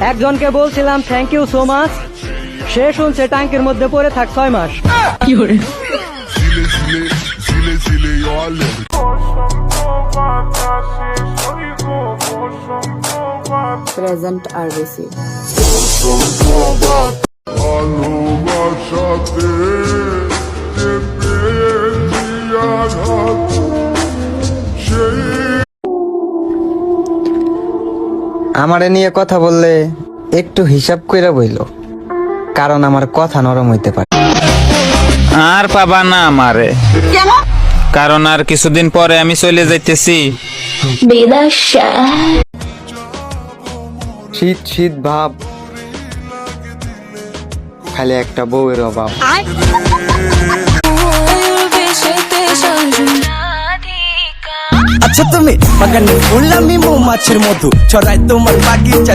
একজনকে বলছিলাম thank you so much, সে শুনছে ট্যাঙ্কের মধ্যে পড়ে থাক 6 মাস। প্রেজেন্ট আর বেশি আমারে নিয়ে কথা বললে একটু হিসাব কইরা বইল, কারণ আমার কথা নরম হইতে পারে। আর পাবা না আমারে, কারণ আর কিছুদিন পরে আমি চলে যাইতেছি। শীত শীত ভাব, খালি একটা বউয়ের অভাব। আচ্ছা তুমি বাগানে ফুল, আমি মৌমাছির মধু ছড়াই তোমার বাগিচা।